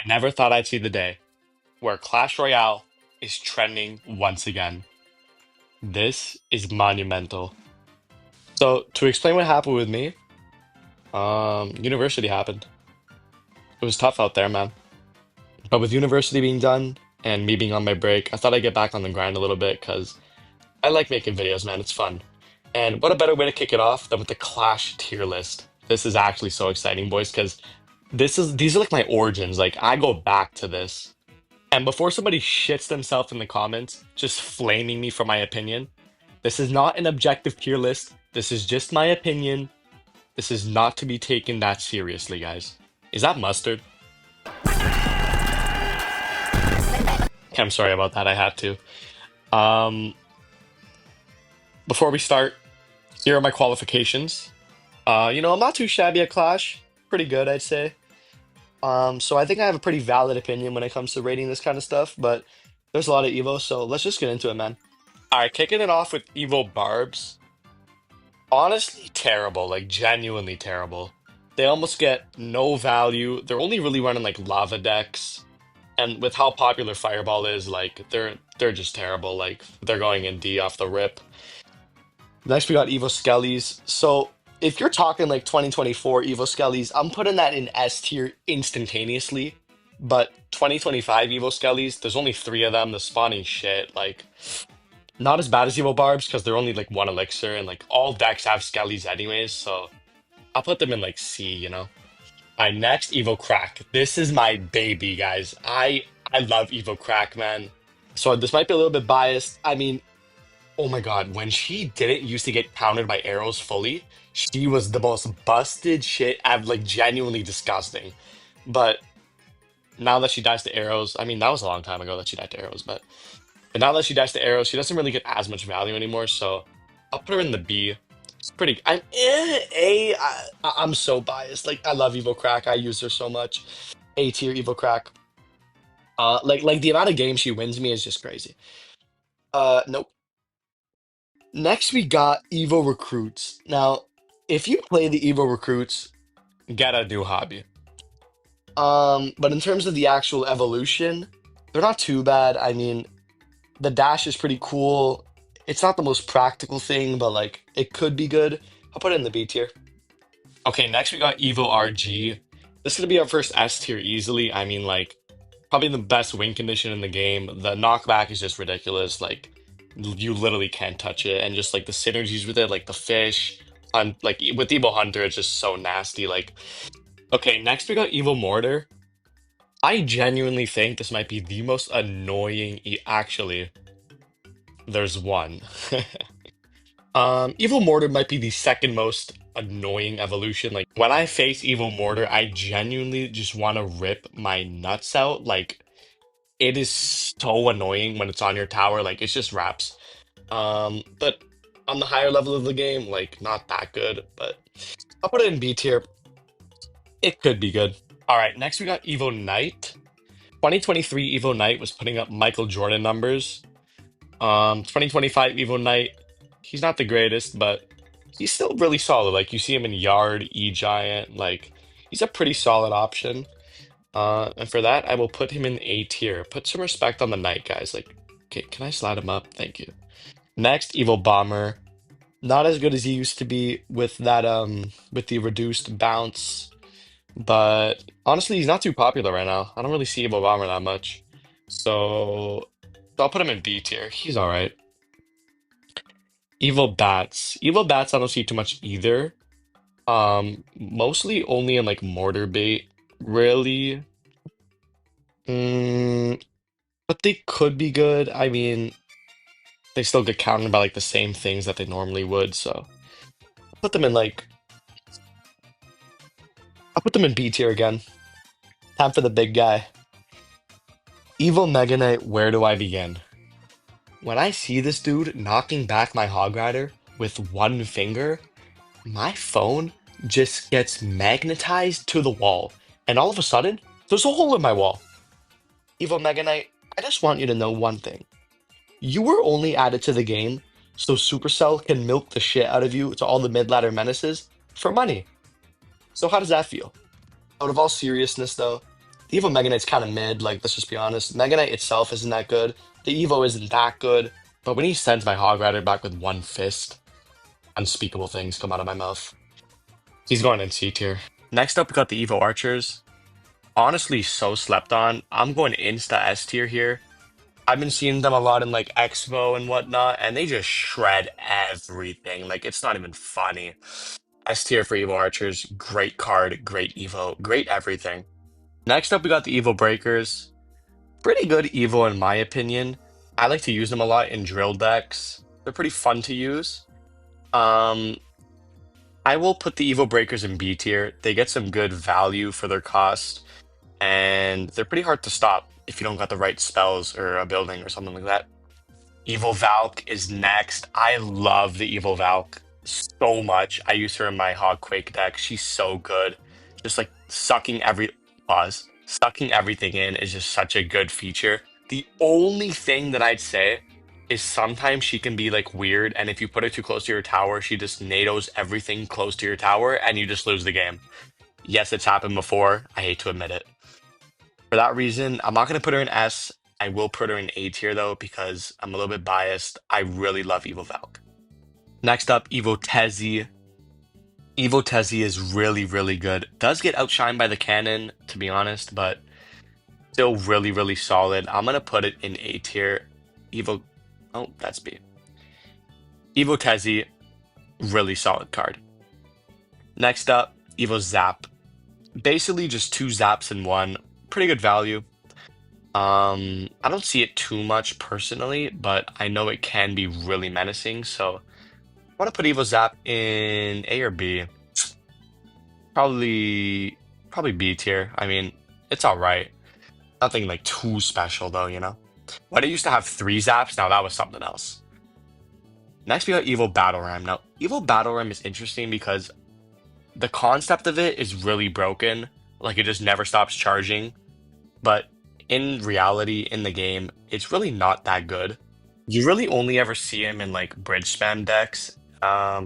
Never thought I'd see the day where Clash Royale is trending once again. This is monumental. So, to explain what happened with me, university happened. It was tough out there, man. But with university being done and me being on my break, I thought I'd get back on the grind a little bit because I like making videos, man. It's fun. And what a better way to kick it off than with the Clash tier list. This is actually so exciting, boys, because these are like my origins. Like I go back to this. And before somebody shits themselves in the comments, just flaming me for my opinion, this is not an objective tier list. This is just my opinion. This is not to be taken that seriously, guys. Is that mustard? I'm sorry about that. I had to. Um, Before we start, here are my qualifications. I'm not too shabby at Clash. Pretty good, I'd say. So I think I have a pretty valid opinion when it comes to rating this kind of stuff, but there's a lot of Evo, so let's just get into it, man. All right, kicking it off with Evo Barbs. Honestly, terrible, like genuinely terrible. They almost get no value. They're only really running like lava decks. And with how popular Fireball is, like they're just terrible. Like they're going in D off the rip. Next we got Evo Skellies. So if you're talking like 2024 Evo Skellies, I'm putting that in S tier instantaneously. But 2025 Evo Skellies, there's only three of them. The spawning shit. Like not as bad as Evo Barbs because they're only like one elixir and like all decks have Skellies anyways, so I'll put them in like C, you know. My next Evo Crack. This is my baby, guys. I love Evo Crack, man. So this might be a little bit biased. I mean, oh my God, when she didn't used to get countered by arrows fully, she was the most busted shit. I've like genuinely disgusting. But now that she dies to arrows, I mean that was a long time ago that she died to arrows, but now that she dies to arrows, she doesn't really get as much value anymore. So I'll put her in the B. It's pretty. I'm A. I'm so biased. Like I love Evo Crack. I use her so much. A tier Evo Crack. Like the amount of games she wins me is just crazy. Nope. Next we got Evo Recruits. Now, if you play the Evo Recruits, get a new hobby. But in terms of the actual evolution, they're not too bad. I mean, the dash is pretty cool. It's not the most practical thing, but like it could be good. I'll put it in the B tier. Okay, next we got Evo RG. This is gonna be our first S tier easily. I mean, like probably the best win condition in the game. The knockback is just ridiculous. Like you literally can't touch it, and just like the synergies with it, like the fish, like with Evo Hunter, it's just so nasty. Like okay, next we got Evo Mortar. I genuinely think this might be the most annoying. Actually, there's one. Evil Mortar might be the second most annoying evolution. Like when I face Evil Mortar, I genuinely just want to rip my nuts out. Like it is so annoying when it's on your tower. Like it's just wraps. But on the higher level of the game, like not that good. But I'll put it in B tier. It could be good. All right, next we got Evo Knight. 2023 Evo Knight was putting up Michael Jordan numbers. 2025 Evo Knight, he's not the greatest, but he's still really solid. Like you see him in Yard, E-Giant, like he's a pretty solid option. And for that, I will put him in A tier. Put some respect on the Knight, guys. Like, okay, can I slide him up? Thank you. Next, Evo Bomber. Not as good as he used to be with that with the reduced bounce, but honestly, he's not too popular right now. I don't really see Evo Bomber that much. So I'll put him in B tier. He's all right. Evil Bats. Evil Bats, I don't see too much either. Mostly only in like Mortar Bait, really. Mm, but they could be good. I mean, they still get counted by like the same things that they normally would, so I'll put them in like I'll put them in B tier again. Time for the big guy. Evil Mega Knight, where do I begin? When I see this dude knocking back my Hog Rider with one finger, my phone just gets magnetized to the wall. And all of a sudden, there's a hole in my wall. Evil Mega Knight, I just want you to know one thing. You were only added to the game so Supercell can milk the shit out of you to all the mid-ladder menaces for money. So how does that feel? Out of all seriousness though, Evo Mega Knight's kind of mid, like, let's just be honest. Mega Knight itself isn't that good. The Evo isn't that good. But when he sends my Hog Rider back with one fist, unspeakable things come out of my mouth. He's going in C tier. Next up, we got the Evo Archers. Honestly, so slept on. I'm going insta S tier here. I've been seeing them a lot in like Expo and whatnot, and they just shred everything. Like, it's not even funny. S tier for Evo Archers. Great card, great Evo, great everything. Next up, we got the Evo Breakers. Pretty good Evo in my opinion. I like to use them a lot in drill decks. They're pretty fun to use. Um, I will put the Evo Breakers in B tier. They get some good value for their cost, and they're pretty hard to stop if you don't got the right spells or a building or something like that. Evo Valk is next. I love the Evo Valk so much. I use her in my Hog Quake deck. She's so good. Just like sucking everything in is just such a good feature. The only thing that I'd say is sometimes she can be like weird, and if you put her too close to your tower, she just NATOs everything close to your tower and you just lose the game. Yes, it's happened before. I hate to admit it. For that reason, I'm not going to put her in S. I will put her in A tier though, because I'm a little bit biased. I really love Evo Valk. Next up, Evo Tezzy. Evo Tezzy is really, really good. Does get outshined by the cannon, to be honest, but still really, really solid. I'm going to put it in A tier. Evo, oh, that's B. Evo Tezzy, really solid card. Next up, Evo Zap. Basically just two zaps in one. Pretty good value. I don't see it too much personally, but I know it can be really menacing. So I want to put Evo Zap in A or B. Probably B tier. I mean, it's all right. Nothing like too special though, you know. When I used to have three zaps, now that was something else. Next, we got Evo Battle Ram. Now, Evo Battle Ram is interesting because the concept of it is really broken. Like, it just never stops charging. But in reality, in the game, it's really not that good. You really only ever see him in like bridge spam decks.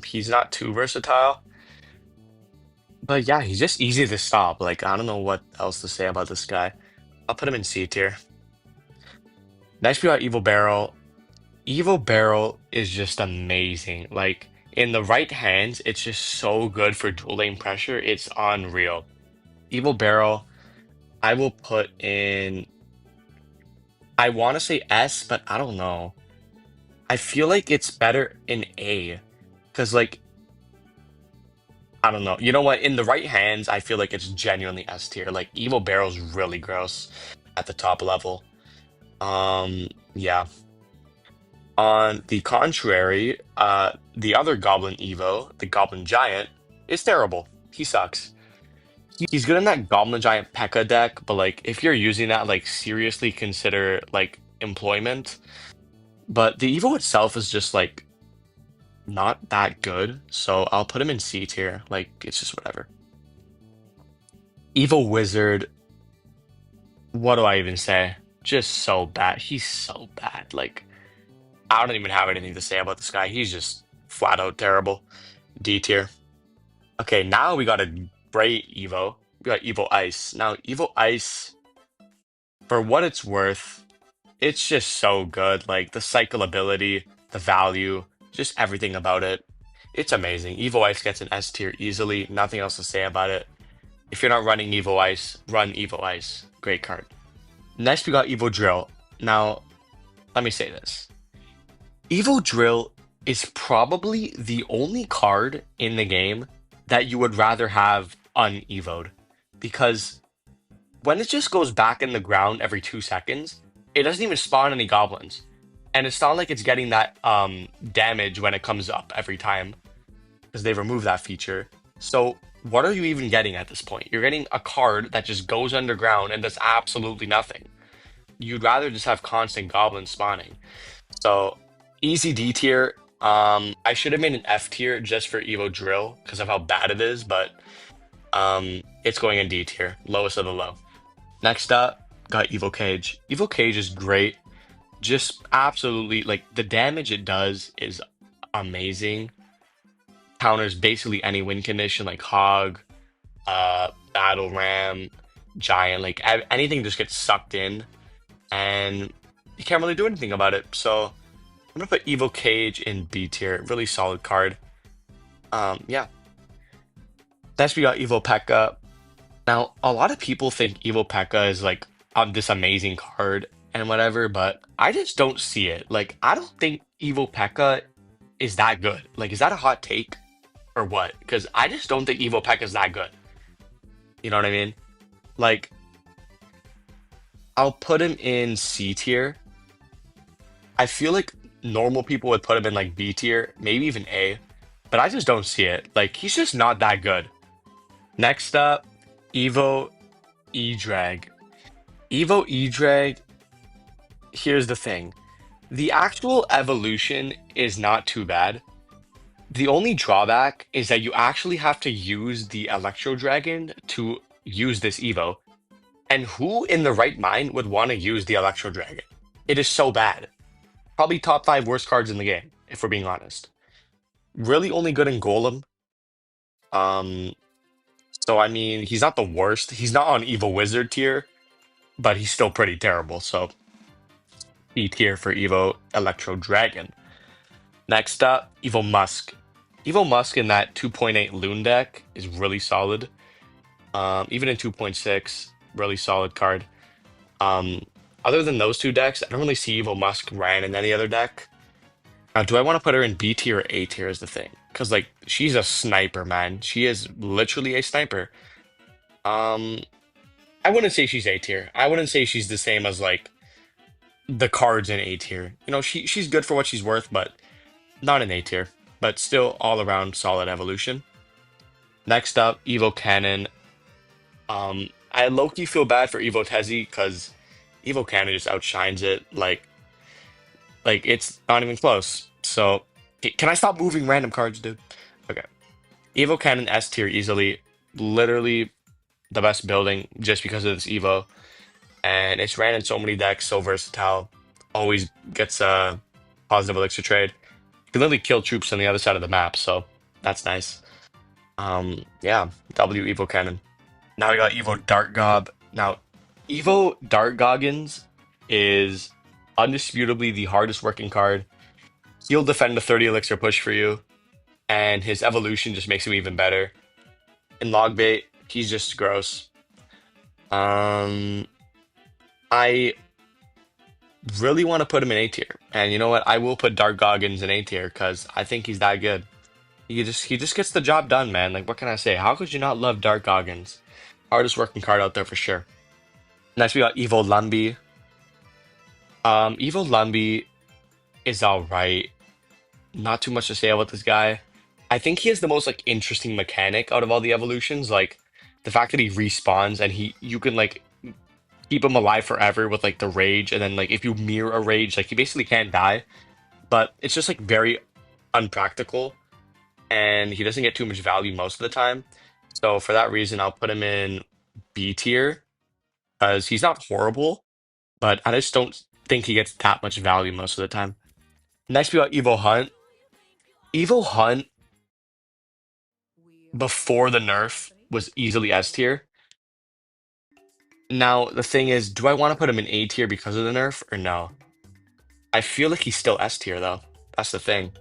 He's not too versatile. But yeah, he's just easy to stop. Like, I don't know what else to say about this guy. I'll put him in C tier. Next, we got Evil Barrel. Evil Barrel is just amazing. Like, in the right hands, it's just so good for dual lane pressure. It's unreal. Evil Barrel, I will put in. I want to say S, but I don't know. I feel like it's better in A. Because, like, I don't know. You know what? In the right hands, I feel like it's genuinely S tier. Like, Evil Barrel's really gross at the top level. Yeah. On the contrary, the other Goblin Evo, the Goblin Giant, is terrible. He sucks. He's good in that Goblin Giant P.E.K.K.A deck, but like if you're using that, like seriously consider like employment. But the Evo itself is just like not that good, so I'll put him in C tier. Like it's just whatever. Evo Wizard, what do I even say? Just so bad. He's so bad. Like I don't even have anything to say about this guy. He's just flat out terrible. D tier. Okay, now we got a great Evo. We got Evo Ice. Now, Evo Ice, for what it's worth, it's just so good. Like the cycle ability, the value, just everything about it. It's amazing. Evo Ice gets an S tier easily. Nothing else to say about it. If you're not running Evo Ice, run Evo Ice. Great card. Next, we got Evo Drill. Now, let me say this. Evo Drill is probably the only card in the game that you would rather have un-evoed. Because when it just goes back in the ground every 2 seconds, it doesn't even spawn any goblins. And it's not like it's getting that damage when it comes up every time, because they removed that feature. So what are you even getting at this point? You're getting a card that just goes underground and does absolutely nothing. You'd rather just have constant goblins spawning. So easy D tier. I should have made an F tier just for Evo Drill because of how bad it is, but it's going in D tier, lowest of the low. Next up, got Evo Cage. Evo Cage is great. Just absolutely, like, the damage it does is amazing. Counters basically any win condition like Hog, Battle Ram. giant. Like anything just gets sucked in, and you can't really do anything about it. So I'm gonna put Evo Cage in B tier. Really solid card. Yeah. Next we got Evo P.E.K.K.A. Now, a lot of people think Evo P.E.K.K.A is like this amazing card and whatever, but I just don't see it. Like, I don't think Evo P.E.K.K.A is that good. Like, is that a hot take or what? Because I just don't think Evo P.E.K.K.A is that good. You know what I mean? Like, I'll put him in C tier. I feel like normal people would put him in like B tier, maybe even A, but I just don't see it. Like, he's just not that good. Next up, Evo E-Drag. Evo E-Drag, here's the thing. The actual evolution is not too bad. The only drawback is that you actually have to use the Electro Dragon to use this Evo. And who in the right mind would want to use the Electro Dragon? It is so bad. Probably top five worst cards in the game, if we're being honest. Really only good in Golem. Um, so I mean, he's not the worst. He's not on Evo Wizard tier, but he's still pretty terrible. So E tier for Evo Electro Dragon. Next up, Evo Musk. Evo Musk in that 2.8 Loon deck is really solid. Even in 2.6, really solid card. Um, Other than those two decks, I don't really see Evo Musk ran in any other deck. Now, do I want to put her in B tier or A tier is the thing. Because, like, she's a sniper, man. She is literally a sniper. Um, I wouldn't say she's A tier. I wouldn't say she's the same as, like, the cards in A tier. You know, she's good for what she's worth, but not in A tier. But still all around solid evolution. Next up, Evo Cannon. I low-key feel bad for Evo Tezzy because Evo Cannon just outshines it. Like it's not even close. So, can I stop moving random cards, dude? Okay. Evo Cannon S tier easily. Literally the best building just because of this Evo. And it's ran in so many decks, so versatile. Always gets a positive elixir trade. You can literally kill troops on the other side of the map, so that's nice. Yeah, W Evo Cannon. Now we got Evo Dart Gob. Now, Evo Dart Goggins is undisputably the hardest working card. He'll defend a 30 elixir push for you, and his evolution just makes him even better. In Logbait, he's just gross. Um, I really want to put him in A tier, and you know what? I will put Dart Goggins in A tier because I think he's that good. He just gets the job done, man. Like what can I say? How could you not love Dart Goggins? Hardest working card out there for sure. Next we got Evo Lumby. Evo Lumby is alright. Not too much to say about this guy. I think he has the most like interesting mechanic out of all the evolutions. Like the fact that he respawns and you can like keep him alive forever with like the rage, and then like if you mirror a rage, like he basically can't die. But it's just like very unpractical, and he doesn't get too much value most of the time. So for that reason, I'll put him in B tier because he's not horrible, but I just don't think he gets that much value most of the time. Next, we got Evo Hunt. Evo Hunt before the nerf was easily S tier. Now, the thing is, do I want to put him in A tier because of the nerf or no? I feel like he's still S tier though. That's the thing.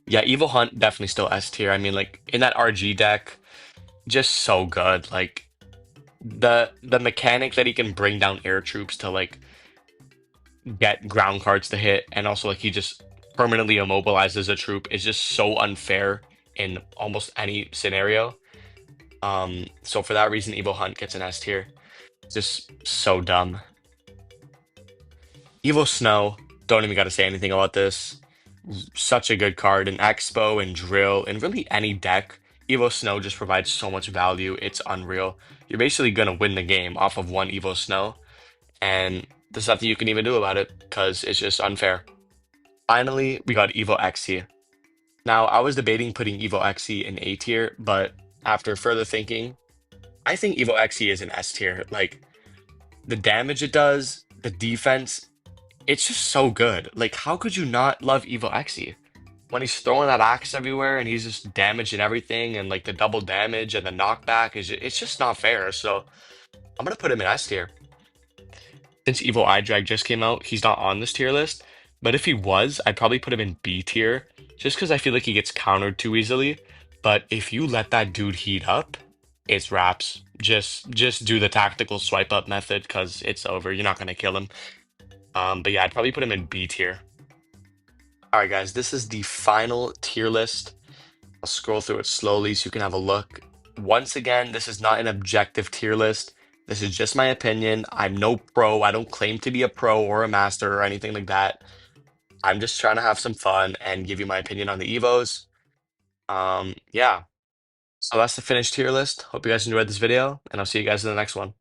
Yeah, Evo Hunt definitely still S tier. I mean, like in that RG deck, just so good. Like the mechanic that he can bring down air troops to like get ground cards to hit, and also like he just permanently immobilizes a troop is just so unfair in almost any scenario. So for that reason, Evo Hunt gets an S tier. Just so dumb. Evo Snow, don't even gotta say anything about this. Such a good card in Expo and Drill and really any deck. Evo Snow just provides so much value. It's unreal. You're basically gonna win the game off of one Evo Snow, and there's nothing you can even do about it because it's just unfair. Finally, we got Evo XE. Now, I was debating putting Evo XE in A tier, but after further thinking, I think Evo XE is an S tier. Like, the damage it does, the defense, it's just so good. Like, how could you not love Evo XE? when he's throwing that axe everywhere and he's just damaging everything and like the double damage and the knockback it's just not fair. So I'm gonna put him in S tier. Since Evil Eye Drag just came out, he's not on this tier list. But if he was, I'd probably put him in B tier, just because I feel like he gets countered too easily. But if you let that dude heat up, it's wraps. Just do the tactical swipe up method because it's over. You're not gonna kill him. But yeah, I'd probably put him in B tier. All right, guys, this is the final tier list. I'll scroll through it slowly so you can have a look. Once again, this is not an objective tier list. This is just my opinion. I'm no pro. I don't claim to be a pro or a master or anything like that. I'm just trying to have some fun and give you my opinion on the Evos. Yeah. So that's the finished tier list. Hope you guys enjoyed this video, and I'll see you guys in the next one.